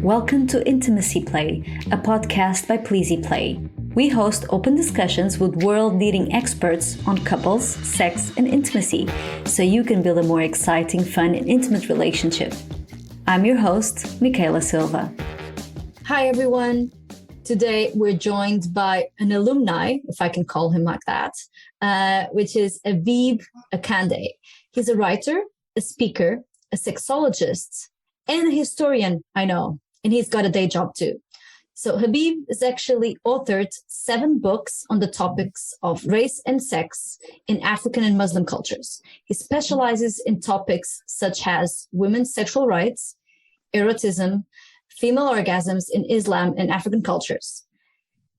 Welcome to Intimacy Play, a podcast by Pleasy Play. We host open discussions with world-leading experts on couples, sex, and intimacy, so you can build a more exciting, fun, and intimate relationship. I'm your host, Mikaela Silva. Hi, everyone. Today, we're joined by an alumni, if I can call him like that, which is Habeeb Akande. He's a writer, a speaker, a sexologist, and a historian, I know, and he's got a day job too. So Habeeb has actually authored 7 books on the topics of race and sex in African and Muslim cultures. He specializes in topics such as women's sexual rights, erotism, female orgasms in Islam and African cultures.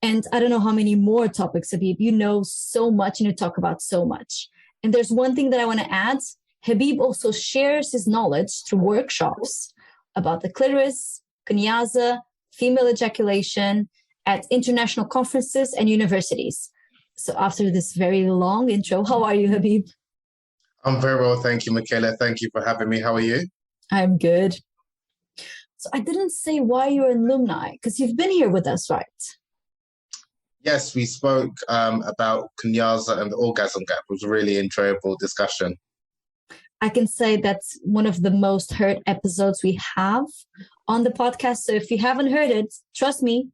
And I don't know how many more topics, Habeeb. You know so much and you talk about so much. And there's one thing that I want to add. Habeeb also shares his knowledge through workshops about the clitoris, kunyaza, female ejaculation at international conferences and universities. So after this very long intro, how are you, Habeeb? I'm very well, thank you, Mikaela. Thank you for having me. How are you? I'm good. So I didn't say why you're an alumni, because you've been here with us, right? Yes, we spoke about kunyaza and the orgasm gap. It was a really enjoyable discussion. I can say that's one of the most heard episodes we have on the podcast. So if you haven't heard it, trust me,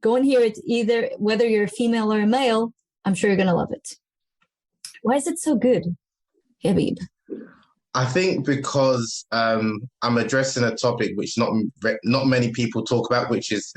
go and hear it, either whether you're a female or a male. I'm sure you're going to love it. Why is it so good, Habeeb? I think because I'm addressing a topic which not many people talk about, which is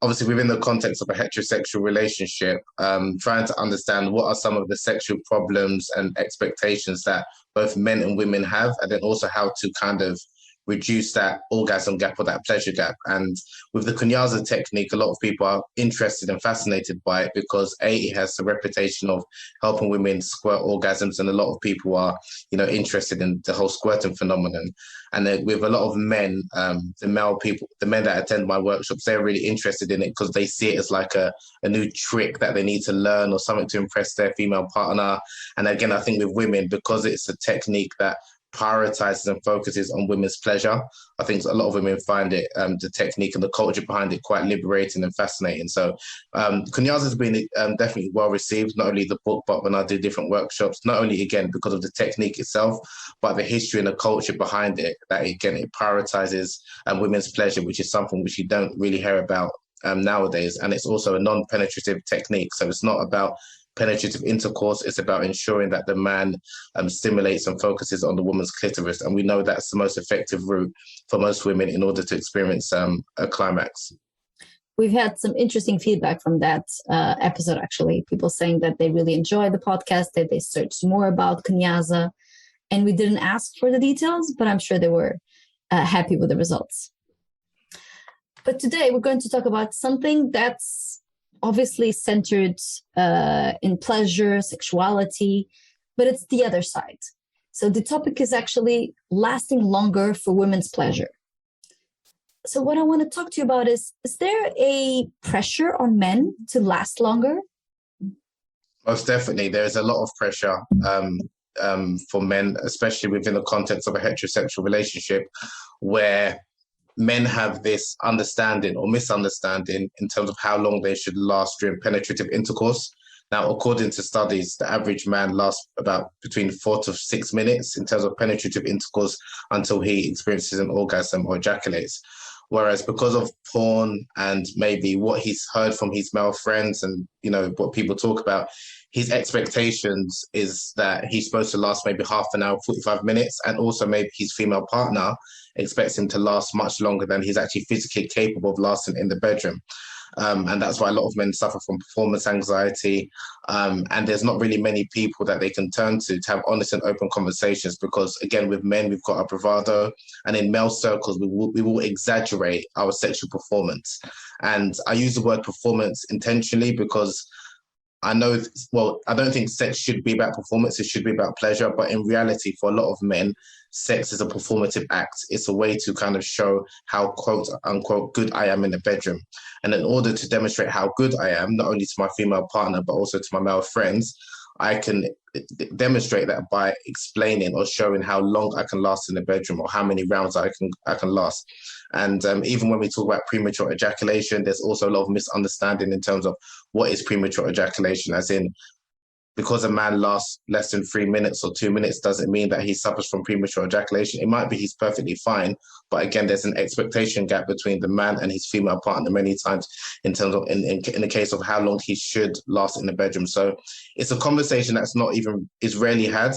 obviously within the context of a heterosexual relationship, trying to understand what are some of the sexual problems and expectations that both men and women have, and then also how to kind of reduce that orgasm gap or that pleasure gap. And with the kunyaza technique, a lot of people are interested and fascinated by it because it has a reputation of helping women squirt orgasms, and a lot of people are, interested in the whole squirting phenomenon. And then with a lot of men, the men that attend my workshops, they're really interested in it because they see it as like a new trick that they need to learn or something to impress their female partner. And again, I think with women, because it's a technique that prioritizes and focuses on women's pleasure, I think a lot of women find it, the technique and the culture behind it, quite liberating and fascinating. So kunyaza has been definitely well received, not only the book, but when I do different workshops, not only again because of the technique itself, but the history and the culture behind it, that again, it prioritizes women's pleasure, which is something which you don't really hear about nowadays. And it's also a non-penetrative technique. So it's not about penetrative intercourse, it's about ensuring that the man stimulates and focuses on the woman's clitoris. And we know that's the most effective route for most women in order to experience a climax. We've had some interesting feedback from that episode, actually. People saying that they really enjoy the podcast, that they searched more about kunyaza. And we didn't ask for the details, but I'm sure they were happy with the results. But today we're going to talk about something that's obviously centered in pleasure, sexuality, but it's the other side. So the topic is actually lasting longer for women's pleasure. So what I want to talk to you about is there a pressure on men to last longer? Most definitely. There is a lot of pressure for men, especially within the context of a heterosexual relationship, where men have this understanding or misunderstanding in terms of how long they should last during penetrative intercourse. Now, according to studies, the average man lasts about between 4 to 6 minutes in terms of penetrative intercourse until he experiences an orgasm or ejaculates. Whereas because of porn and maybe what he's heard from his male friends and, what people talk about, his expectations is that he's supposed to last maybe half an hour, 45 minutes. And also maybe his female partner expects him to last much longer than he's actually physically capable of lasting in the bedroom. And that's why a lot of men suffer from performance anxiety. And there's not really many people that they can turn to have honest and open conversations because, again, with men, we've got our bravado. And in male circles, we will exaggerate our sexual performance. And I use the word performance intentionally because I don't think sex should be about performance. It should be about pleasure. But in reality, for a lot of men, sex is a performative act. It's a way to kind of show how, quote unquote, good I am in the bedroom. And in order to demonstrate how good I am, not only to my female partner, but also to my male friends, I can demonstrate that by explaining or showing how long I can last in the bedroom or how many rounds I can last. And even when we talk about premature ejaculation, there's also a lot of misunderstanding in terms of what is premature ejaculation, as in because a man lasts less than 3 minutes or 2 minutes doesn't mean that he suffers from premature ejaculation. It might be he's perfectly fine, but again, there's an expectation gap between the man and his female partner many times in terms of in the case of how long he should last in the bedroom. So it's a conversation that's not even is rarely had,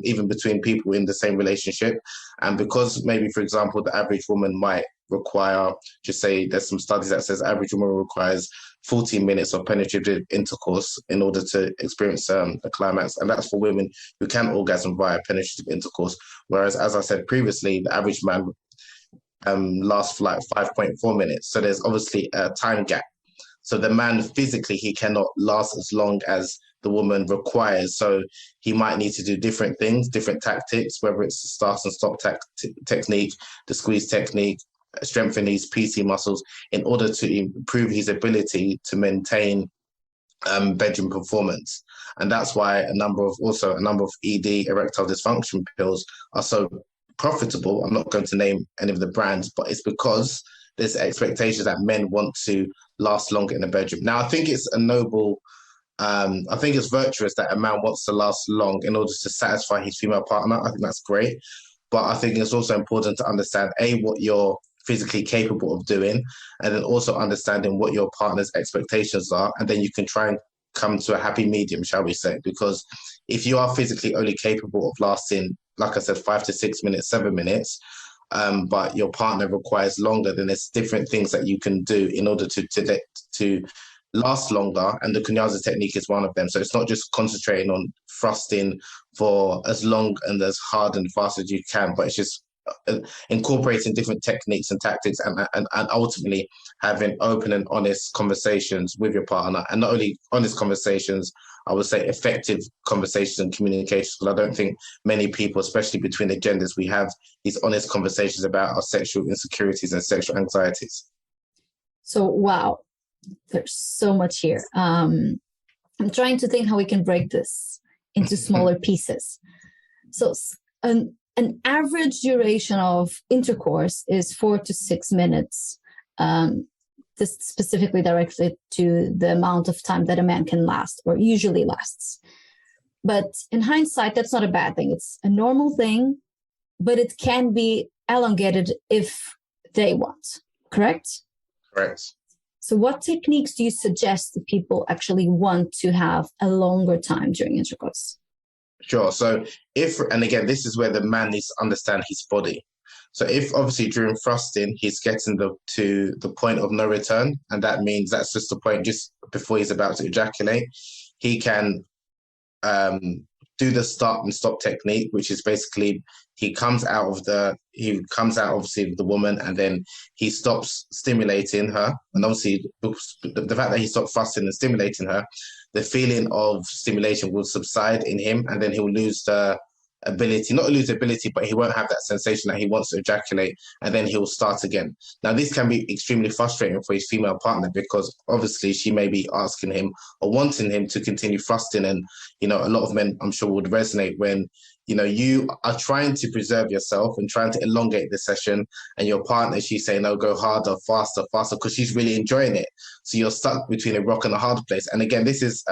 even between people in the same relationship. And because maybe, for example, the average woman might require, just say there's some studies that says average woman requires 14 minutes of penetrative intercourse in order to experience a climax. And that's for women who can orgasm via penetrative intercourse. Whereas, as I said previously, the average man lasts for like 5.4 minutes. So there's obviously a time gap. So the man physically, he cannot last as long as the woman requires. So he might need to do different things, different tactics, whether it's the start and stop technique, the squeeze technique, strengthen his PC muscles in order to improve his ability to maintain bedroom performance. And that's why a number of ED, erectile dysfunction pills are so profitable. I'm not going to name any of the brands, but it's because there's expectations that men want to last longer in the bedroom. Now, I think it's a noble, I think it's virtuous that a man wants to last long in order to satisfy his female partner. I think that's great. But I think it's also important to understand, what you're physically capable of doing, and then also understanding what your partner's expectations are. And then you can try and come to a happy medium, shall we say, because if you are physically only capable of lasting, like I said, 5 to 6 minutes, 7 minutes, but your partner requires longer, then there's different things that you can do in order to last longer. And the Kunyaza technique is one of them. So it's not just concentrating on thrusting for as long and as hard and fast as you can, but it's just incorporating different techniques and tactics, and ultimately having open and honest conversations with your partner. And not only honest conversations, I would say effective conversations and communications, because I don't think many people, especially between the genders, we have these honest conversations about our sexual insecurities and sexual anxieties. So, wow, there's so much here. I'm trying to think how we can break this into smaller pieces. So an average duration of intercourse is 4 to 6 minutes. This specifically directed to the amount of time that a man can last or usually lasts. But in hindsight, that's not a bad thing. It's a normal thing, but it can be elongated if they want, correct? Correct. So what techniques do you suggest that people actually want to have a longer time during intercourse? Sure. So and again, this is where the man needs to understand his body. So if obviously during thrusting, he's getting to the point of no return, and that means that's just the point just before he's about to ejaculate, he can do the start and stop technique, which is basically he comes out obviously with the woman, and then he stops stimulating her. And obviously the fact that he stopped thrusting and stimulating her, the feeling of stimulation will subside in him, and then he'll lose the ability, not lose ability, but he won't have that sensation that he wants to ejaculate, and then he'll start again. Now, this can be extremely frustrating for his female partner, because obviously she may be asking him or wanting him to continue thrusting. And, a lot of men, I'm sure, would resonate when, you are trying to preserve yourself and trying to elongate the session, and your partner, she's saying, no, go harder, faster, because she's really enjoying it. So you're stuck between a rock and a hard place. And again, this is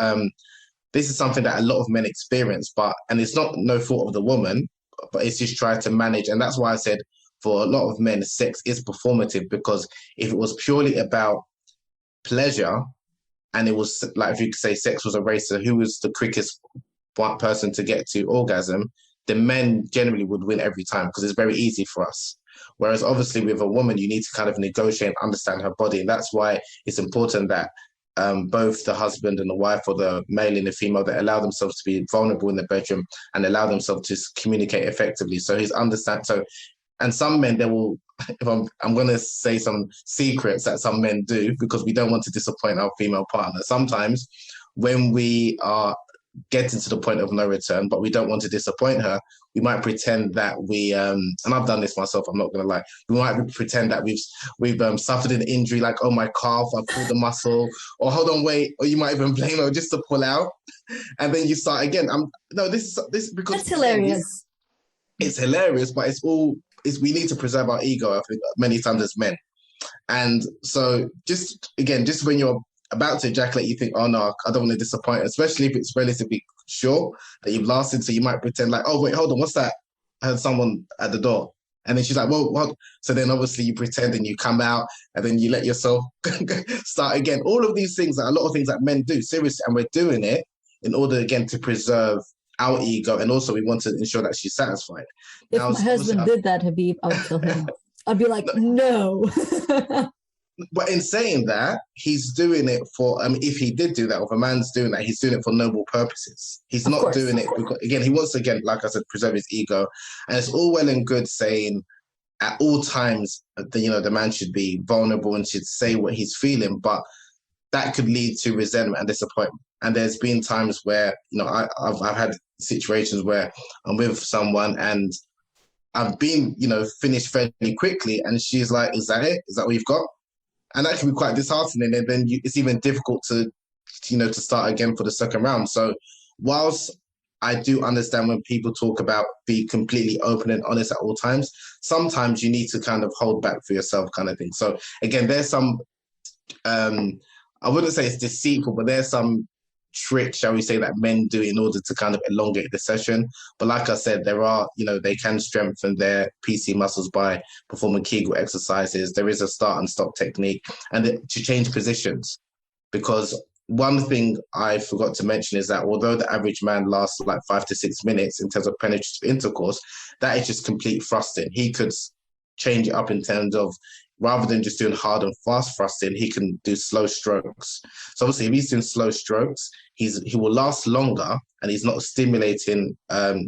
something that a lot of men experience, and it's not no fault of the woman, but it's just trying to manage. And that's why I said for a lot of men, sex is performative, because if it was purely about pleasure, and it was like, if you could say sex was a race to who was the quickest person to get to orgasm, the men generally would win every time, because it's very easy for us. Whereas obviously with a woman, you need to kind of negotiate and understand her body. And that's why it's important that both the husband and the wife, or the male and the female, that allow themselves to be vulnerable in the bedroom and allow themselves to communicate effectively. So and some men, they will, if I'm going to say some secrets that some men do, because we don't want to disappoint our female partner. Sometimes when we are getting to the point of no return, but we don't want to disappoint her, we might pretend that we and I've done this myself, I'm not gonna lie, we might pretend that we've suffered an injury, like, oh, my calf, I pulled a muscle, or hold on, wait, or you might even blame her just to pull out, and then you start again. This because That's hilarious. It's hilarious, but we need to preserve our ego, I think, many times as men. And so just when you're about to ejaculate, you think, oh no, I don't want to disappoint, especially if it's relatively short that you've lasted. So you might pretend like, oh wait, hold on, what's that? I heard someone at the door. And then she's like, well, what? So then obviously you pretend and you come out and then you let yourself start again. All of these things, a lot of things that men do, seriously, and we're doing it in order, again, to preserve our ego, and also we want to ensure that she's satisfied. If my husband did that, Habeeb, I would kill him. I'd be like, no. But in saying that, he's doing it for, if he did do that, or if a man's doing that, he's doing it for noble purposes. He's not doing it because, again, he wants to, again, like I said, preserve his ego. And it's all well and good saying at all times that, the man should be vulnerable and should say what he's feeling, but that could lead to resentment and disappointment. And there's been times where, I've had situations where I'm with someone and I've been, finished fairly quickly, and she's like, is that it? Is that what you've got? And that can be quite disheartening. And then it's even difficult to start again for the second round. So whilst I do understand when people talk about be completely open and honest at all times, sometimes you need to kind of hold back for yourself kind of thing. So again, there's some, I wouldn't say it's deceitful, but there's some trick, shall we say, that men do in order to kind of elongate the session. But like I said, there are, they can strengthen their PC muscles by performing Kegel exercises. There is a start and stop technique, and to change positions. Because one thing I forgot to mention is that although the average man lasts like 5 to 6 minutes in terms of penetrative intercourse, that is just complete thrusting. He could change it up in terms of, rather than just doing hard and fast thrusting, he can do slow strokes. So obviously, if he's doing slow strokes, he will last longer, and he's not stimulating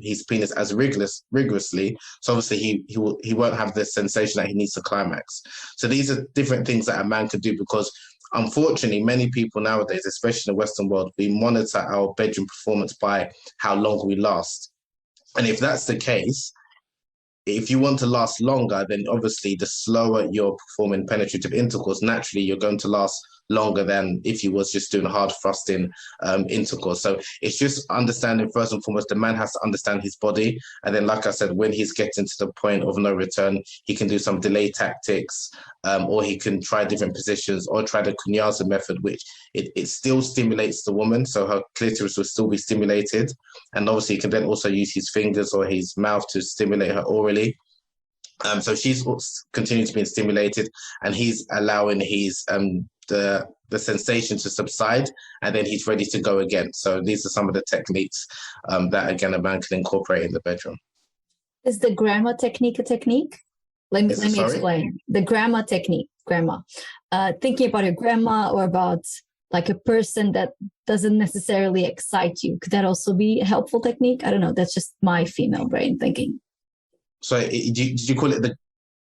his penis as rigorously. So obviously, he won't have the sensation that he needs to climax. So these are different things that a man could do, because unfortunately, many people nowadays, especially in the Western world, we monitor our bedroom performance by how long we last. And if that's the case, if you want to last longer, then obviously the slower you're performing penetrative intercourse, naturally you're going to last longer than if you was just doing hard thrusting intercourse. So it's just understanding, first and foremost, the man has to understand his body. And then, like I said, when he's getting to the point of no return, he can do some delay tactics, or he can try different positions, or try the Kunyaza method, which it still stimulates the woman. So her clitoris will still be stimulated. And obviously he can then also use his fingers or his mouth to stimulate her orally. So she's continuing to be stimulated, and he's allowing his the sensation to subside, and then he's ready to go again. So these are some of the techniques that, again, a man can incorporate in the bedroom. Is the grandma technique a technique? Let me explain. The grandma technique, thinking about your grandma or about like a person that doesn't necessarily excite you. Could that also be a helpful technique? I don't know. That's just my female brain thinking. So did you call it the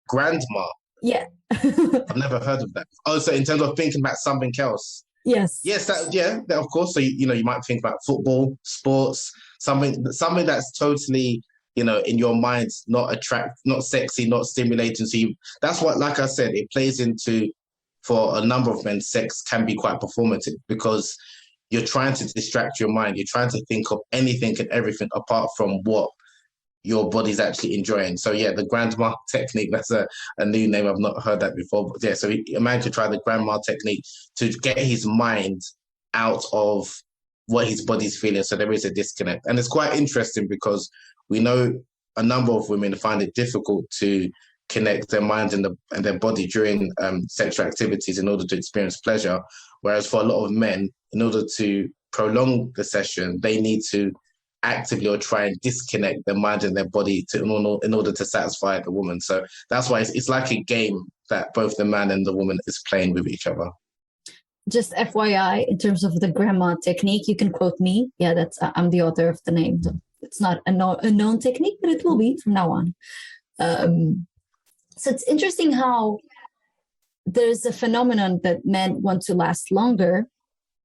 grandma? Yeah. I've never heard of that. Oh, so in terms of thinking about something else? Yes. Yes, that of course. So you might think about football, sports, something that's totally, in your mind, not sexy, not stimulating. So that's what, like I said, it plays into, for a number of men, sex can be quite performative, because you're trying to distract your mind. You're trying to think of anything and everything apart from what your body's actually enjoying. So yeah, the grandma technique, that's a new name. I've not heard that before. But yeah, so a man could try the grandma technique to get his mind out of what his body's feeling. So there is a disconnect. And it's quite interesting, because we know a number of women find it difficult to connect their mind and their body during sexual activities in order to experience pleasure. Whereas for a lot of men, in order to prolong the session, they need to actively or try and disconnect their mind and their body in order to satisfy the woman. So that's why it's like a game that both the man and the woman is playing with each other. Just FYI, in terms of the grandma technique, you can quote me. Yeah, I'm the author of the name. It's not a known technique, but it will be from now on. So it's interesting how there's a phenomenon that men want to last longer,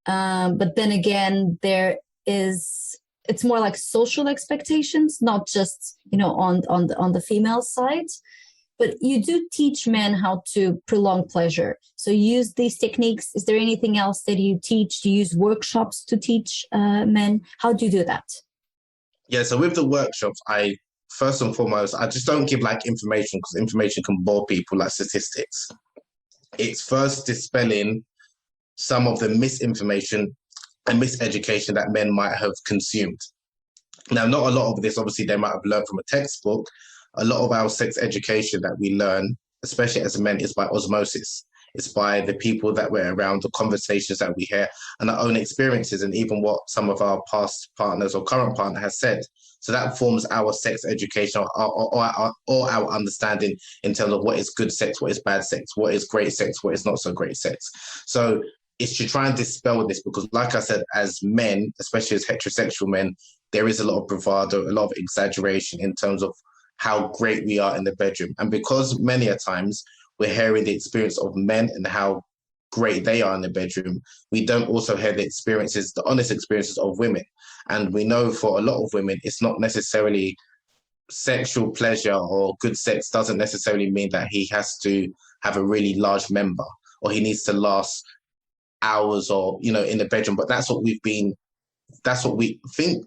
but then again, there it's more like social expectations, not just, on the female side. But you do teach men how to prolong pleasure. So you use these techniques. Is there anything else that you teach? Do you use workshops to teach men? How do you do that? Yeah, so with the workshops, first and foremost, I just don't give like information because information can bore people like statistics. It's first dispelling some of the misinformation and miseducation that men might have consumed. Now, not a lot of this, obviously, they might have learned from a textbook. A lot of our sex education that we learn, especially as men, is by osmosis. It's by the people that we're around, the conversations that we hear, and our own experiences, and even what some of our past partners or current partner has said. So that forms our sex education or our understanding in terms of what is good sex, what is bad sex, what is great sex, what is not so great sex. So it's to try and dispel this because, like I said, as men, especially as heterosexual men, there is a lot of bravado, a lot of exaggeration in terms of how great we are in the bedroom. And because many a times we're hearing the experience of men and how great they are in the bedroom, we don't also hear the honest experiences of women. And we know for a lot of women, it's not necessarily sexual pleasure or good sex doesn't necessarily mean that he has to have a really large member or he needs to last hours or, in the bedroom. But that's what we think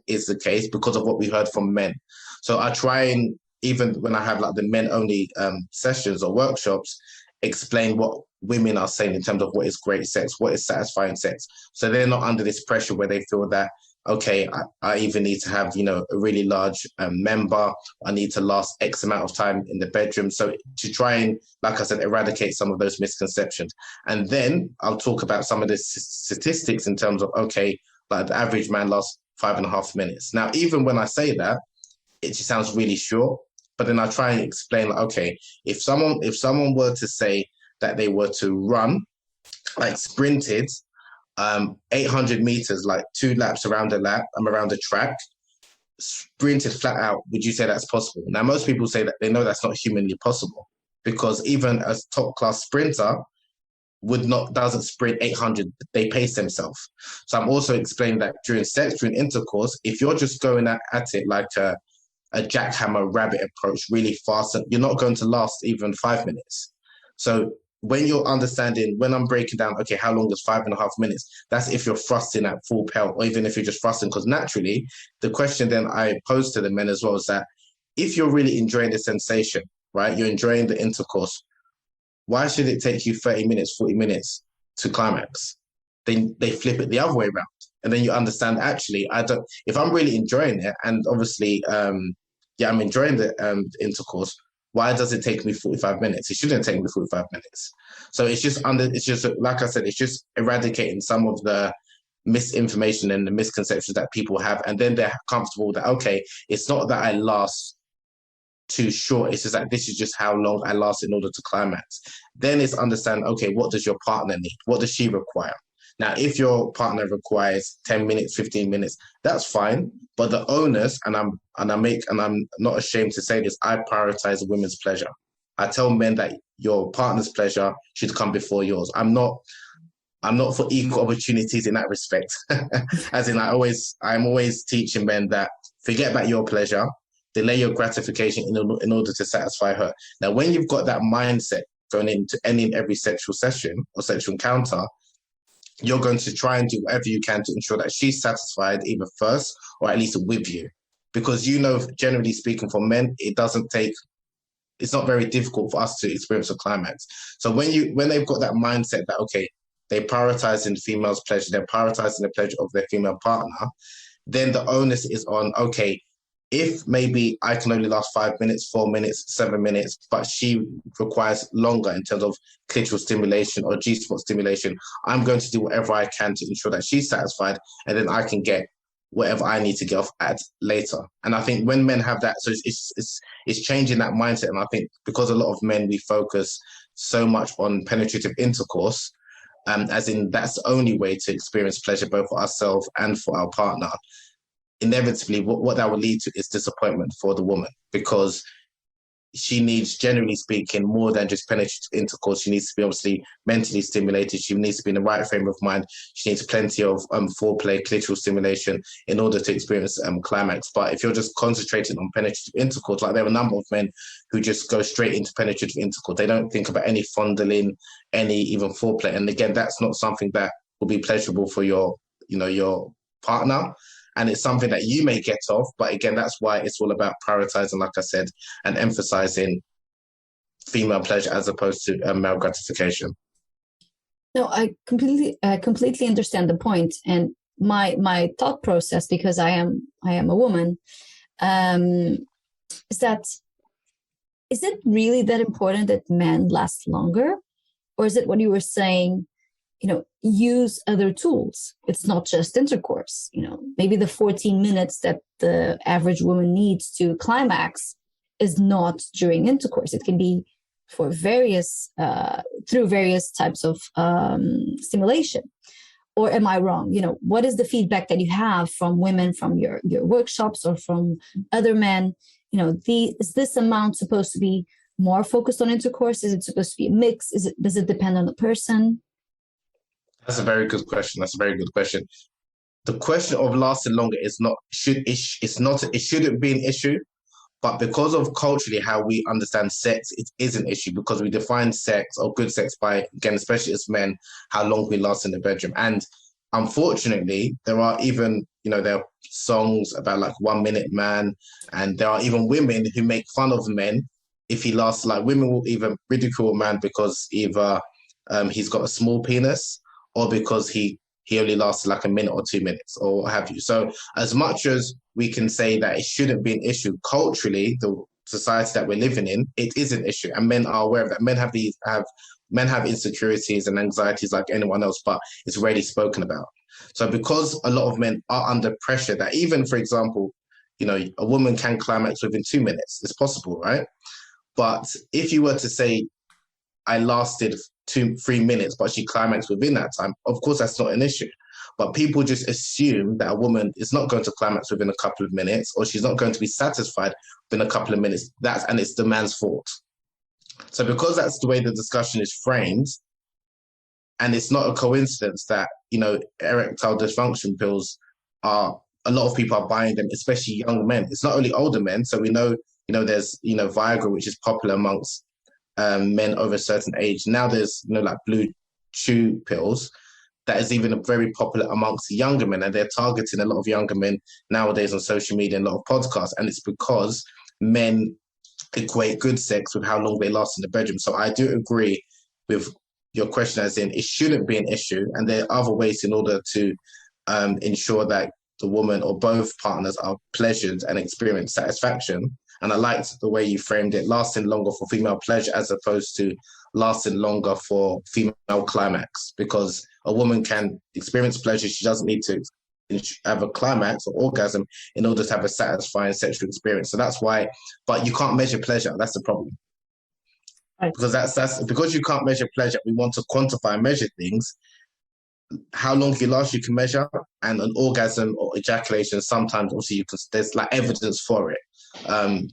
is the case because of what we heard from men. So I try and, even when I have like the men only sessions or workshops, explain what women are saying in terms of what is great sex, what is satisfying sex. So they're not under this pressure where they feel that, okay, I even need to have, a really large member. I need to last X amount of time in the bedroom. So to try and, like I said, eradicate some of those misconceptions. And then I'll talk about some of the statistics in terms of, okay, like the average man lasts 5.5 minutes. Now, even when I say that, it just sounds really short. But then I try and explain, like, okay, if someone were to say that they were to run, like sprinted, 800 meters, like 2 laps around the track, sprinted flat out, would you say that's possible? Now, most people say that they know that's not humanly possible because even a top class sprinter doesn't sprint 800, they pace themselves. So I'm also explaining that during intercourse, if you're just going at it like a jackhammer rabbit approach really fast, you're not going to last even 5 minutes. So when you're understanding, when I'm breaking down, okay, how long is 5.5 minutes? That's if you're thrusting at full pelt, or even if you're just thrusting, because naturally, the question then I pose to the men as well is that if you're really enjoying the sensation, right, you're enjoying the intercourse, why should it take you 30 minutes, 40 minutes to climax? Then they flip it the other way around. And then you understand, actually, if I'm really enjoying it, and obviously, I'm enjoying the intercourse, why does it take me 45 minutes? It shouldn't take me 45 minutes. So it's just like I said, it's just eradicating some of the misinformation and the misconceptions that people have. And then they're comfortable that, okay, it's not that I last too short. It's just that this is just how long I last in order to climax. Then it's understand, okay, what does your partner need? What does she require? Now, if your partner requires 10 minutes, 15 minutes, that's fine. But the onus, and I'm not ashamed to say this, I prioritize women's pleasure. I tell men that your partner's pleasure should come before yours. I'm not for equal opportunities in that respect. As in, I'm always teaching men that forget about your pleasure, delay your gratification in order to satisfy her. Now, when you've got that mindset going into any and every sexual session or sexual encounter, you're going to try and do whatever you can to ensure that she's satisfied either first or at least with you. Because, generally speaking, for men, it's not very difficult for us to experience a climax. So when they've got that mindset that, okay, they're prioritizing the female's pleasure, they're prioritizing the pleasure of their female partner, then the onus is on, okay, if maybe I can only last 5 minutes, 4 minutes, 7 minutes, but she requires longer in terms of clitoral stimulation or G-spot stimulation, I'm going to do whatever I can to ensure that she's satisfied, and then I can get whatever I need to get off at later. And I think when men have that, so it's changing that mindset. And I think because a lot of men, we focus so much on penetrative intercourse, as in that's the only way to experience pleasure both for ourselves and for our partner. Inevitably, what that will lead to is disappointment for the woman, because she needs, generally speaking, more than just penetrative intercourse. She needs to be obviously mentally stimulated. She needs to be in the right frame of mind. She needs plenty of foreplay, clitoral stimulation in order to experience climax. But if you're just concentrating on penetrative intercourse, like there are a number of men who just go straight into penetrative intercourse. They don't think about any fondling, any even foreplay. And again, that's not something that will be pleasurable for your partner. And it's something that you may get off, but again, that's why it's all about prioritizing, like I said, and emphasizing female pleasure as opposed to male gratification. No, I completely understand the point, and my thought process, because I am a woman, is that, is it really that important that men last longer, or is it what you were saying? Use other tools. It's not just intercourse. Maybe the 14 minutes that the average woman needs to climax is not during intercourse. It can be for through various types of stimulation. Or am I wrong? What is the feedback that you have from women, from your workshops, or from other men? Is this amount supposed to be more focused on intercourse? Is it supposed to be a mix? Does it depend on the person? That's a very good question. The question of lasting longer it shouldn't be an issue, but because of culturally how we understand sex, it is an issue because we define sex or good sex by, again, especially as men, how long we last in the bedroom. And unfortunately, there are even, there are songs about like 1 Minute Man, and there are even women who make fun of men if he lasts, like women will even ridicule a man because either he's got a small penis, or because he only lasted like a minute or 2 minutes, or what have you. So as much as we can say that it shouldn't be an issue, culturally, the society that we're living in, it is an issue, and men are aware of that. Men have insecurities and anxieties like anyone else, but it's rarely spoken about. So because a lot of men are under pressure that even, for example, a woman can climax within 2 minutes, it's possible, right? But if you were to say, I lasted 2-3 minutes, but she climaxed within that time, of course, that's not an issue. But people just assume that a woman is not going to climax within a couple of minutes, or she's not going to be satisfied within a couple of minutes. And it's the man's fault. So because that's the way the discussion is framed, and it's not a coincidence that, erectile dysfunction pills a lot of people are buying them, especially young men. It's not only older men. So we know, there's, Viagra, which is popular amongst men over a certain age. Now there's like blue chew pills that is even very popular amongst younger men, and they're targeting a lot of younger men nowadays on social media and a lot of podcasts, and it's because men equate good sex with how long they last in the bedroom. So I do agree with your question, as in it shouldn't be an issue, and there are other ways in order to ensure that the woman or both partners are pleasured and experience satisfaction. And I liked the way you framed it, lasting longer for female pleasure as opposed to lasting longer for female climax, because a woman can experience pleasure. She doesn't need to have a climax or orgasm in order to have a satisfying sexual experience. So that's why, but you can't measure pleasure. That's the problem. Right. Because that's because you can't measure pleasure. We want to quantify and measure things. How long you last, you can measure, and an orgasm or ejaculation, sometimes obviously there's like evidence for it.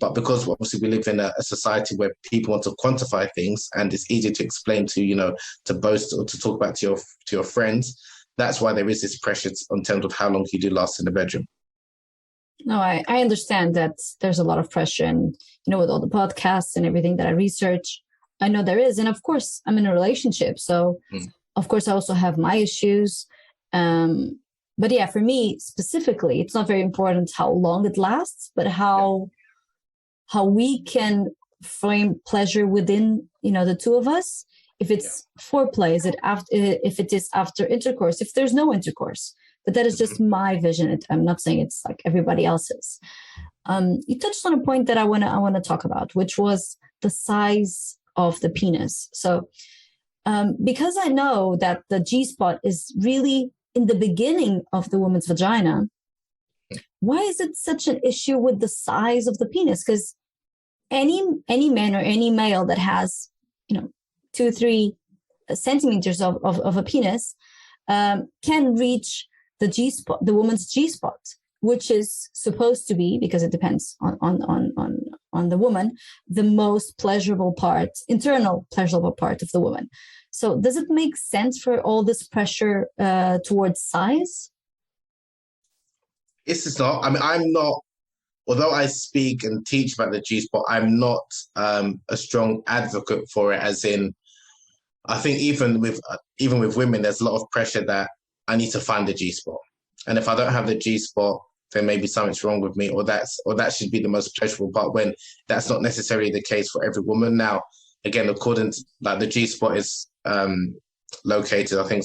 But because obviously we live in a society where people want to quantify things, and it's easy to explain to, to boast or to talk about to your friends, that's why there is this pressure in terms of how long you do last in the bedroom. No, I understand that there's a lot of pressure, and with all the podcasts and everything that I research, I know there is. And of course, I'm in a relationship, so of course I also have my issues. But yeah, for me specifically, it's not very important how long it lasts, but how we can frame pleasure within, the two of us. If it's foreplay, if it is after intercourse, if there's no intercourse. But that is just my vision. I'm not saying it's like everybody else's. You touched on a point that I want to talk about, which was the size of the penis. So because I know that the G-spot is really in the beginning of the woman's vagina, why is it such an issue with the size of the penis? Because any man or any male that has 2-3 centimeters of a penis can reach the G-spot, the woman's G-spot. which is supposed to be, because it depends on the woman, the most pleasurable part, internal pleasurable part of the woman. So does it make sense for all this pressure towards size? It's not. I mean, I'm not. Although I speak and teach about the G spot, I'm not a strong advocate for it. As in, I think even with women, there's a lot of pressure that I need to find the G spot, and if I don't have the G spot, then maybe something's wrong with me, or that should be the most pleasurable part. When that's not necessarily the case for every woman. Now, again, according to like the G spot is located, I think,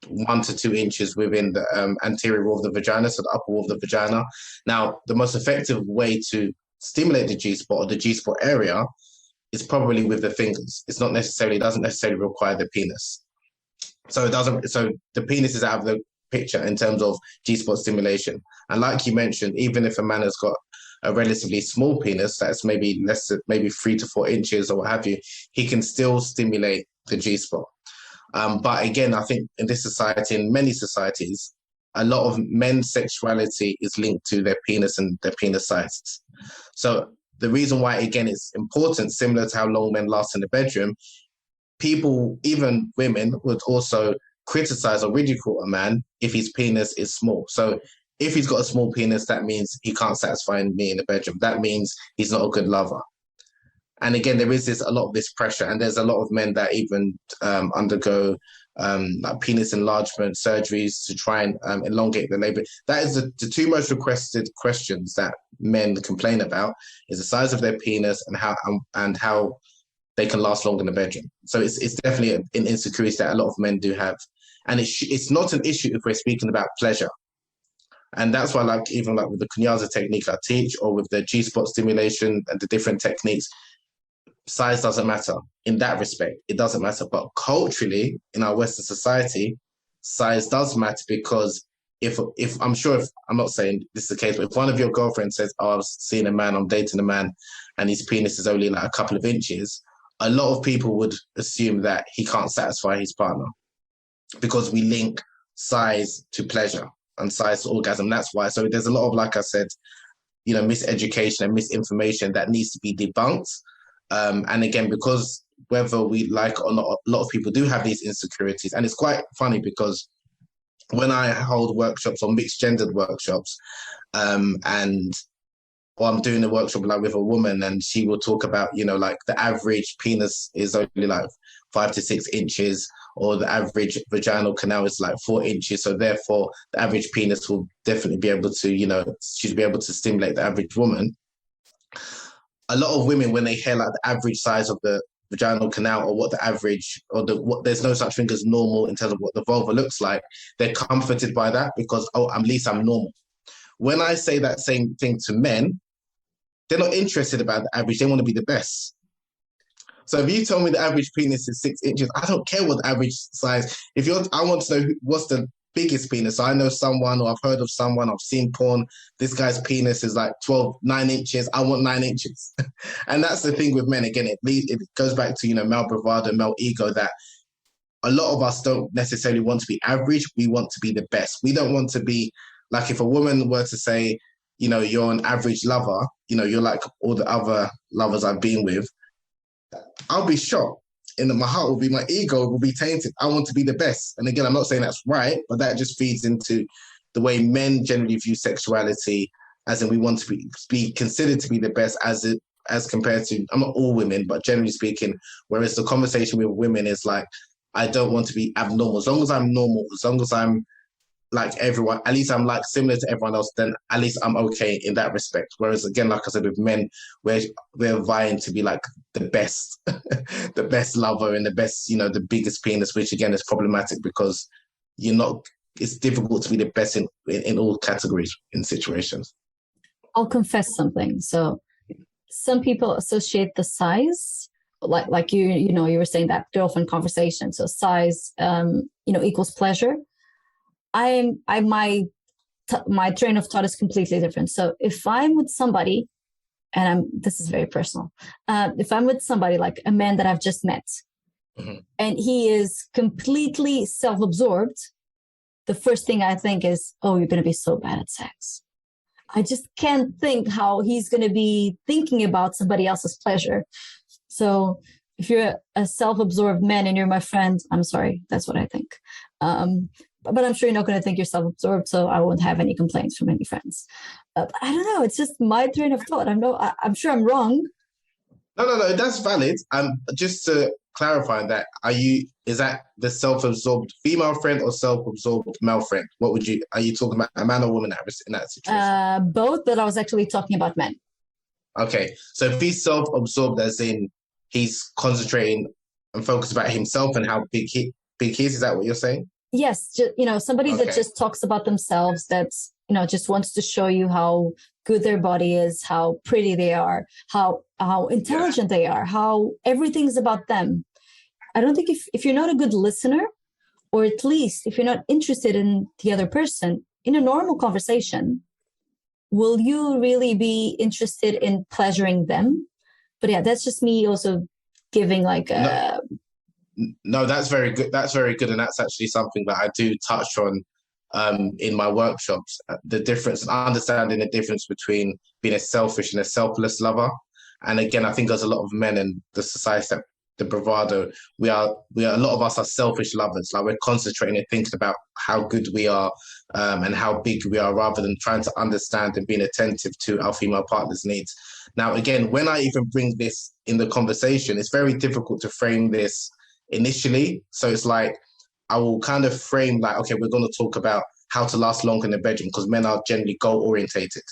1 to 2 inches within the anterior wall of the vagina, so the upper wall of the vagina. Now, the most effective way to stimulate the G spot or the G spot area is probably with the fingers. It doesn't necessarily require the penis. So the penis is out of the picture in terms of G spot stimulation. And like you mentioned, even if a man has got a relatively small penis that's maybe 3 to 4 inches or what have you, he can still stimulate the G spot. But again, I think in this society, in many societies, a lot of men's sexuality is linked to their penis and their penis size. So the reason why, again, it's important, similar to how long men last in the bedroom, people, even women, would also criticize or ridicule a man if his penis is small. So if he's got a small penis, that means he can't satisfy me in the bedroom. That means he's not a good lover. And again, there is a lot of this pressure, and there's a lot of men that even undergo like penis enlargement surgeries to try and elongate the labor. That is the 2 most requested questions that men complain about: is the size of their penis and how they can last long in the bedroom. So it's definitely an insecurity that a lot of men do have, and it's not an issue if we're speaking about pleasure. And that's why, even with the Kunyaza technique I teach, or with the G-spot stimulation and the different techniques, size doesn't matter in that respect. It doesn't matter. But culturally, in our Western society, size does matter, because if I'm not saying this is the case, but if one of your girlfriends says, "Oh, I was seeing a man, I'm dating a man, and his penis is only like a couple of inches," a lot of people would assume that he can't satisfy his partner, because we link size to pleasure and size to orgasm. That's why. So there's a lot of, like I said, miseducation and misinformation that needs to be debunked. And again, because whether we like it or not, a lot of people do have these insecurities. And it's quite funny, because when I hold workshops or mixed gendered workshops, or I'm doing a workshop with a woman, and she will talk about, the average penis is only like 5 to 6 inches, or the average vaginal canal is like 4 inches. So therefore, the average penis will definitely be able to, she'd be able to stimulate the average woman. A lot of women, when they hear like the average size of the vaginal canal, or what the average, or there's no such thing as normal in terms of what the vulva looks like, they're comforted by that, because, at least I'm normal. When I say that same thing to men, they're not interested about the average. They want to be the best. So if you tell me the average penis is 6 inches, I don't care what the average size. I want to know what's the biggest penis. So I know someone, or I've heard of someone, I've seen porn, this guy's penis is like 9 inches. I want 9 inches. And that's the thing with men. Again, it goes back to, male bravado, male ego, that a lot of us don't necessarily want to be average. We want to be the best. We don't want to be like, if a woman were to say, you're an average lover, you're like all the other lovers I've been with, I'll be shocked. And my heart will be, my ego will be tainted. I want to be the best. And again, I'm not saying that's right, but that just feeds into the way men generally view sexuality, as in we want to be considered to be the best, as compared to, I'm not all women, but generally speaking, whereas the conversation with women is like, I don't want to be abnormal. As long as I'm normal, as long as I'm like everyone, at least I'm like similar to everyone else, then at least I'm okay in that respect. Whereas again, like I said, with men, we're vying to be like the best, the best lover and the best, the biggest penis, which again is problematic, because it's difficult to be the best in all categories in situations. I'll confess something. So some people associate the size, like you were saying, that girlfriend conversation. So size, equals pleasure. My train of thought is completely different. So if I'm with somebody, and this is very personal, if I'm with somebody like a man that I've just met, mm-hmm. and he is completely self-absorbed, the first thing I think is, oh, you're going to be so bad at sex. I just can't think how he's going to be thinking about somebody else's pleasure. So if you're a self-absorbed man and you're my friend, I'm sorry, that's what I think. But I'm sure you're not going to think you're self-absorbed, so I won't have any complaints from any friends. I don't know. It's just my train of thought. I'm sure I'm wrong. No, that's valid. Just to clarify that, is that the self-absorbed female friend or self-absorbed male friend? Are you talking about a man or woman in that situation? Both, but I was actually talking about men. Okay, so if he's self-absorbed, as in he's concentrating and focused about himself and how big he is that what you're saying? Yes, somebody that just talks about themselves, that's, just wants to show you how good their body is, how pretty they are, how intelligent they are, how everything's about them. I don't think if you're not a good listener, or at least if you're not interested in the other person in a normal conversation, will you really be interested in pleasuring them? But yeah, that's just me also giving like a... No, that's very good. That's very good. And that's actually something that I do touch on in my workshops. The difference, understanding the difference between being a selfish and a selfless lover. And again, I think there's a lot of men in the society that the bravado, we are a lot of us are selfish lovers. Like we're concentrating and thinking about how good we are and how big we are rather than trying to understand and being attentive to our female partner's needs. Now, again, when I even bring this in the conversation, it's very difficult to frame this initially. So it's like, I will kind of frame like, okay, we're going to talk about how to last longer in the bedroom because men are generally goal orientated.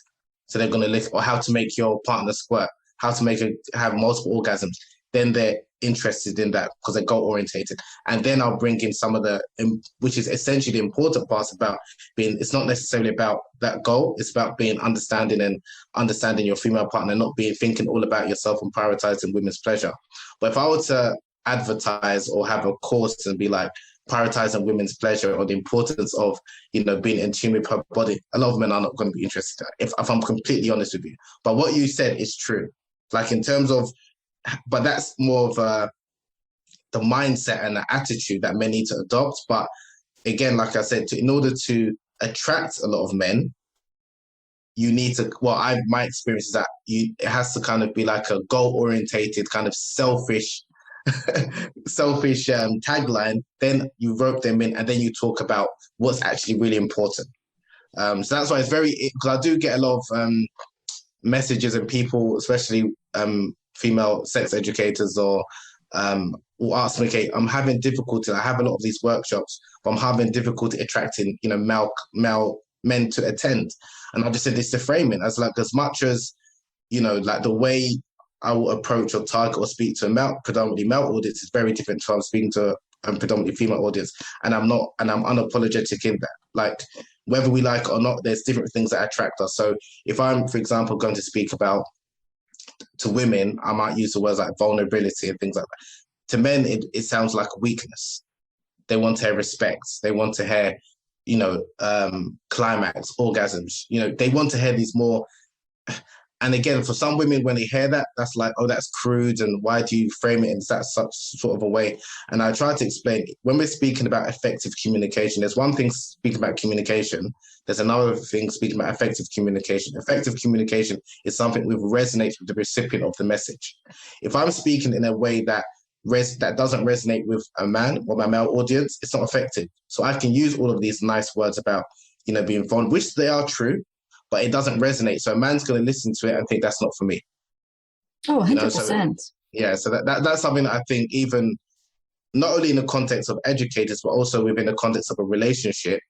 So they're going to look, or how to make your partner squirt, how to have multiple orgasms. Then they're interested in that because they're goal orientated. And then I'll bring in some of which is essentially the important parts about it's not necessarily about that goal. It's about being understanding your female partner, not thinking all about yourself and prioritizing women's pleasure. But if I were to advertise or have a course and be like prioritizing women's pleasure or the importance of being in tune with her body, a lot of men are not going to be interested if I'm completely honest with you. But what you said is true, like in terms of, but that's more of the mindset and the attitude that men need to adopt. But again, like I said, in order to attract a lot of men, you need to, my experience is that it has to kind of be like a goal orientated kind of selfish tagline. Then you rope them in and then you talk about what's actually really important. So that's why it's because I do get a lot of messages and people, especially female sex educators or will ask me, okay, I'm having difficulty. I have a lot of these workshops, but I'm having difficulty attracting, male men to attend. And I just said this to framing as like, as much as, like the way I will approach or target or speak to a predominantly male audience is very different to how I'm speaking to a predominantly female audience. And I'm unapologetic in that. Like, whether we like it or not, there's different things that attract us. So if I'm, for example, going to speak about to women, I might use the words like vulnerability and things like that. To men, it sounds like weakness. They want to hear respect. They want to hear, climax, orgasms. They want to hear these more. And again, for some women, when they hear that, that's like, oh, that's crude. And why do you frame it in such sort of a way? And I try to explain, when we're speaking about effective communication, there's one thing speaking about communication. There's another thing speaking about effective communication. Effective communication is something that resonates with the recipient of the message. If I'm speaking in a way that doesn't resonate with a man or my male audience, it's not effective. So I can use all of these nice words about, being vulnerable, which they are true, but it doesn't resonate. So a man's going to listen to it and think that's not for me. Oh, 100%. So that's something that I think even not only in the context of educators, but also within the context of a relationship,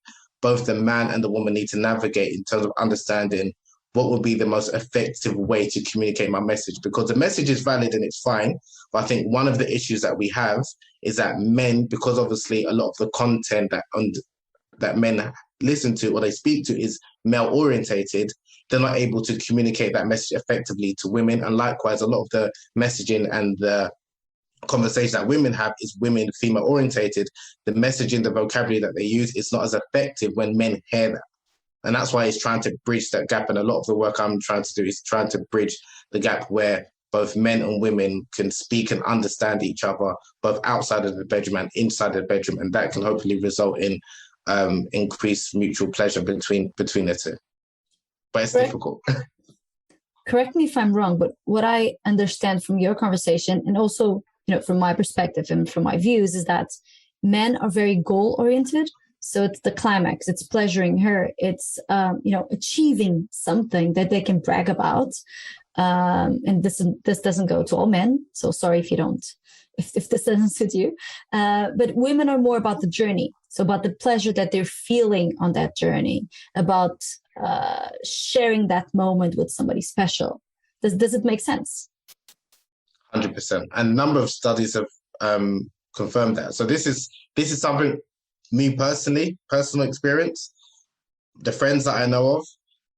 both the man and the woman need to navigate in terms of understanding what would be the most effective way to communicate my message. Because the message is valid and it's fine. But I think one of the issues that we have is that men, because obviously a lot of the content that men listen to or they speak to is male orientated, they're not able to communicate that message effectively to women. And likewise, a lot of the messaging and the conversation that women have is women female orientated. The messaging, the vocabulary that they use is not as effective when men hear that. And that's why it's trying to bridge that gap. And a lot of the work I'm trying to do is trying to bridge the gap where both men and women can speak and understand each other, both outside of the bedroom and inside the bedroom. And that can hopefully result in increased mutual pleasure between the two. but it's difficult. Correct me if I'm wrong, but what I understand from your conversation, and also, from my perspective and from my views, is that men are very goal oriented. So it's the climax, it's pleasuring her, it's achieving something that they can brag about. And this doesn't go to all men. So sorry if you don't, if this doesn't suit you. But women are more about the journey. So about the pleasure that they're feeling on that journey, about sharing that moment with somebody special. Does it make sense? 100%. And a number of studies have confirmed that. So this is something, me personally, personal experience, the friends that I know of,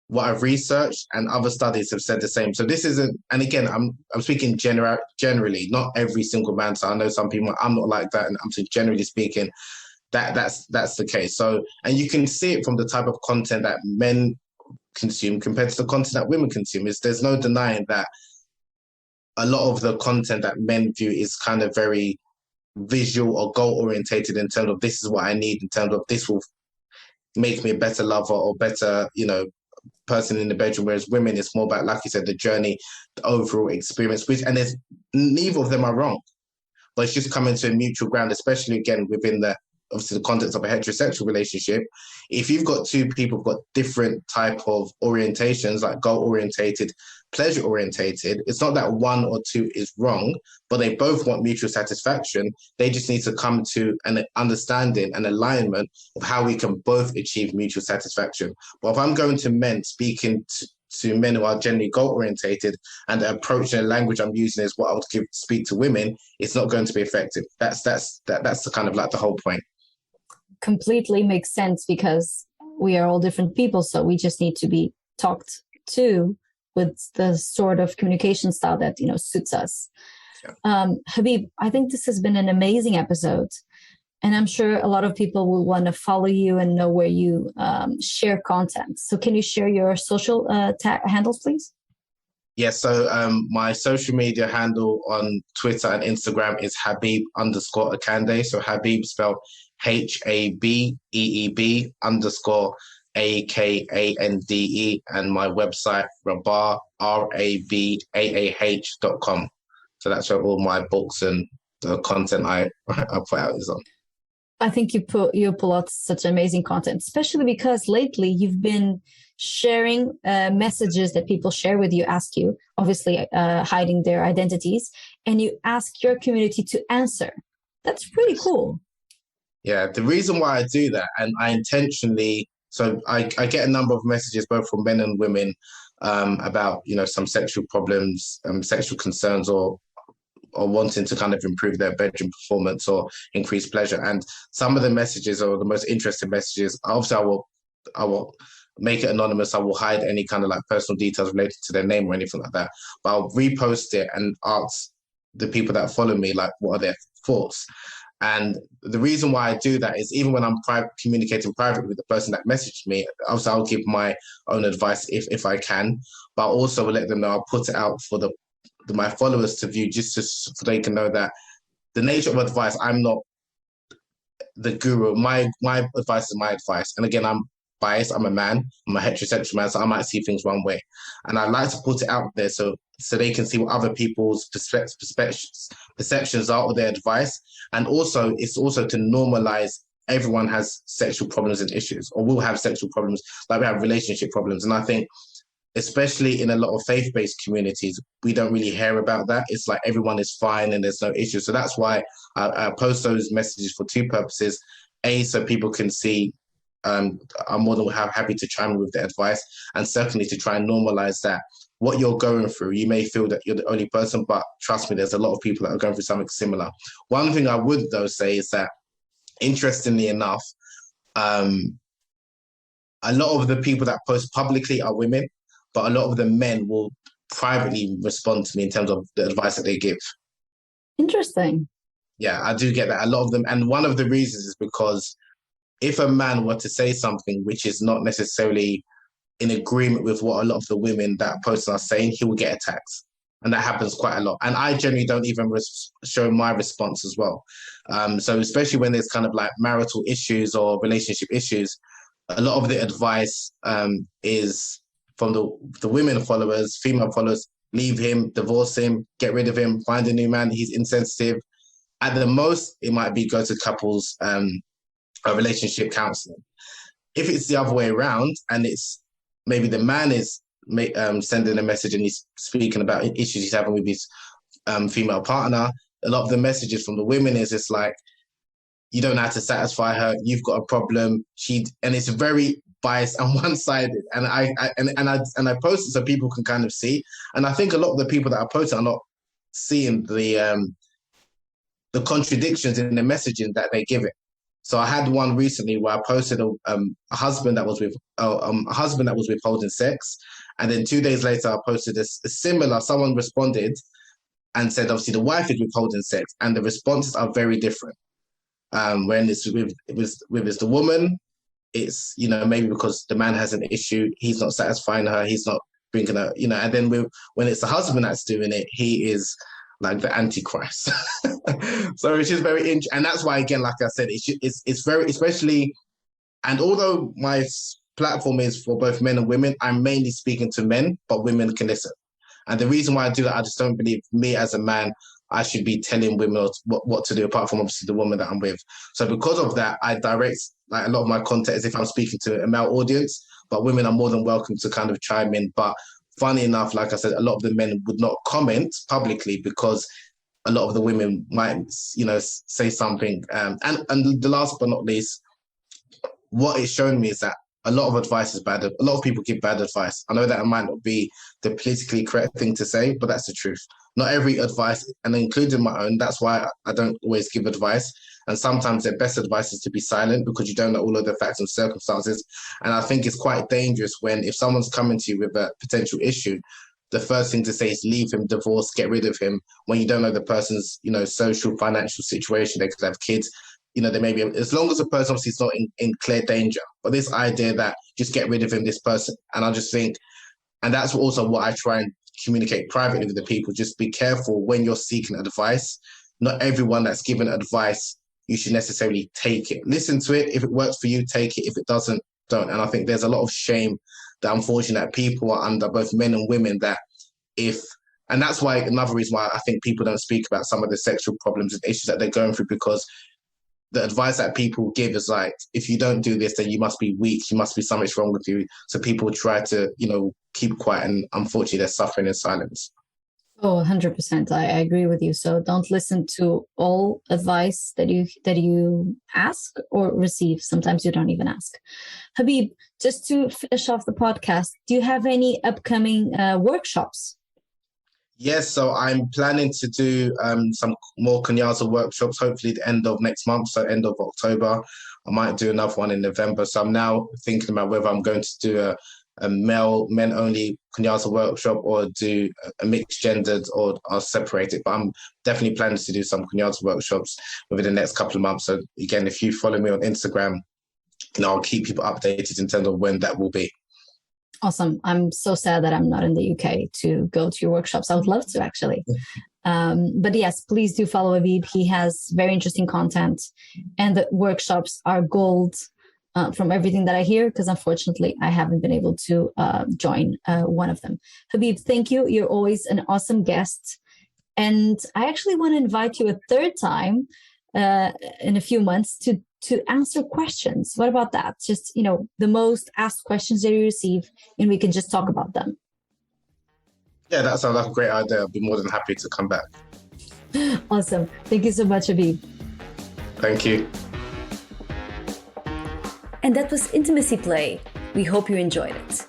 what I've researched, and other studies have said the same. So this isn't, and again, I'm speaking generally, not every single man. So I know some people, I'm not like that, and I'm saying generally speaking, that's the case. So, and you can see it from the type of content that men consume compared to the content that women consume. There's no denying that a lot of the content that men view is kind of very visual or goal orientated in terms of this is what I need, in terms of this will make me a better lover or better, person in the bedroom, whereas women, it's more about, like you said, the journey, the overall experience, and there's neither of them are wrong, but it's just coming to a mutual ground, especially again within obviously the context of a heterosexual relationship. If you've got two people who've got different type of orientations, like goal orientated, pleasure orientated, it's not that one or two is wrong, but they both want mutual satisfaction. They just need to come to an understanding and alignment of how we can both achieve mutual satisfaction. But if I'm going to men, speaking to men who are generally goal orientated, and the approach and the language I'm using is what I would speak to women, it's not going to be effective. That's the kind of like the whole point. Completely makes sense, because we are all different people, so we just need to be talked to with the sort of communication style that suits us. Yeah. Habeeb, I think this has been an amazing episode, and I'm sure a lot of people will want to follow you and know where you share content. So can you share your social handles, please? Yeah, so my social media handle on Twitter and Instagram is Habeeb_Akande. So Habeeb spelled HABEEB _AKANDE, and my website Rabah RABAAH.com. So that's where all my books and the content I put out is on. I think you pull out such amazing content, especially because lately you've been sharing messages that people share with you, ask you, obviously hiding their identities, and you ask your community to answer. That's pretty cool. Yeah, the reason why I do that, and I intentionally, so I get a number of messages both from men and women about, some sexual problems, sexual concerns, or wanting to kind of improve their bedroom performance or increase pleasure. And some of the messages are the most interesting messages. Obviously, I will make it anonymous. I will hide any kind of like personal details related to their name or anything like that. But I'll repost it and ask the people that follow me, like, what are their thoughts? And the reason why I do that is even when I'm communicating privately with the person that messaged me, obviously I'll give my own advice if I can, but I'll also let them know I'll put it out for my followers to view, just so they can know that the nature of advice, I'm not the guru. My advice is my advice. And again, I'm biased. I'm a man. I'm a heterosexual man, so I might see things one way. And I like to put it out there so they can see what other people's perceptions are or their advice. And also, it's also to normalize everyone has sexual problems and issues, or will have sexual problems, like we have relationship problems. And I think, especially in a lot of faith-based communities, we don't really hear about that. It's like everyone is fine and there's no issue. So that's why I post those messages for two purposes. A, so people can see I'm more than happy to chime in with the advice. And secondly, to try and normalize that what you're going through, you may feel that you're the only person, but trust me, there's a lot of people that are going through something similar. One thing I would, though, say is that, interestingly enough, a lot of the people that post publicly are women, but a lot of the men will privately respond to me in terms of the advice that they give. Interesting. Yeah, I do get that. A lot of them. And one of the reasons is because if a man were to say something which is not necessarily in agreement with what a lot of the women that post are saying, he will get attacked. And that happens quite a lot. And I generally don't even show my response as well. So especially when there's kind of like marital issues or relationship issues, a lot of the advice is from the women followers, female followers, leave him, divorce him, get rid of him, find a new man, he's insensitive. At the most, it might be go to couples relationship counseling. If it's the other way around and it's maybe the man is sending a message and he's speaking about issues he's having with his female partner, a lot of the messages from the women is it's like, you don't know how to satisfy her, you've got a problem, and it's very biased and one-sided. And I post it so people can kind of see. And I think a lot of the people that I post are not seeing the contradictions in the messaging that they give it. So I had one recently where I posted a husband that was withholding sex, and then 2 days later I posted a similar. Someone responded and said, obviously the wife is withholding sex, and the responses are very different. When it's with the woman, it's maybe because the man has an issue, he's not satisfying her, he's not bringing her, and then when it's the husband that's doing it, he is like the Antichrist. So it's just very interesting. And that's why, again, like I said, it's very, especially, and although my platform is for both men and women, I'm mainly speaking to men, but women can listen. And the reason why I do that, I just don't believe me as a man, I should be telling women what to do, apart from obviously the woman that I'm with. So because of that, I direct like a lot of my content as if I'm speaking to a male audience, but women are more than welcome to kind of chime in. But funny enough, like I said, a lot of the men would not comment publicly because a lot of the women might, say something. And the last but not least, what it's shown me is that a lot of advice is bad. A lot of people give bad advice. I know that it might not be the politically correct thing to say, but that's the truth. Not every advice, and including my own, that's why I don't always give advice. And sometimes the best advice is to be silent because you don't know all of the facts and circumstances. And I think it's quite dangerous if someone's coming to you with a potential issue, the first thing to say is leave him, divorce, get rid of him, when you don't know the person's, social, financial situation. They could have kids. They may be, as long as the person obviously is not in clear danger. But this idea that just get rid of him, this person, and I just think, and that's also what I try and communicate privately with the people, just be careful when you're seeking advice. Not everyone that's given advice, you should necessarily take it. Listen to it. If it works for you, take it. If it doesn't, don't. And I think there's a lot of shame that unfortunately people are under, both men and women, and that's why another reason why I think people don't speak about some of the sexual problems and issues that they're going through, because the advice that people give is like, if you don't do this, then you must be weak. You must be something's wrong with you. So people try to, keep quiet, and unfortunately they're suffering in silence. Oh, 100%. I agree with you. So don't listen to all advice that you ask or receive. Sometimes you don't even ask. Habeeb, just to finish off the podcast, do you have any upcoming workshops? Yes, so I'm planning to do some more Kunyaza workshops, hopefully the end of next month, so end of October. I might do another one in November. So I'm now thinking about whether I'm going to do a men-only Kunyaza workshop or do a mixed gendered, or I'll separate it. But I'm definitely planning to do some Kunyaza workshops within the next couple of months. So again, if you follow me on Instagram, I'll keep people updated in terms of when that will be. Awesome. I'm so sad that I'm not in the UK to go to your workshops. I would love to, actually. But yes, please do follow Habeeb. He has very interesting content, and the workshops are gold from everything that I hear, because unfortunately I haven't been able to join one of them. Habeeb, thank you. You're always an awesome guest. And I actually want to invite you a third time in a few months to answer questions. What about that? Just, the most asked questions that you receive, and we can just talk about them. Yeah, that sounds like a great idea. I'd be more than happy to come back. Awesome. Thank you so much, Habeeb. Thank you. And that was Intimacy Play. We hope you enjoyed it.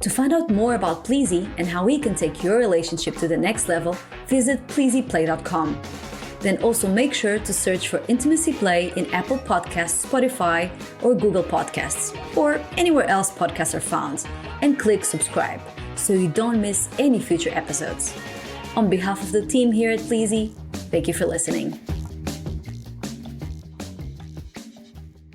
To find out more about Pleasy and how we can take your relationship to the next level, visit pleasyplay.com. Then also make sure to search for Intimacy Play in Apple Podcasts, Spotify, or Google Podcasts, or anywhere else podcasts are found, and click subscribe so you don't miss any future episodes. On behalf of the team here at Pleasy, thank you for listening.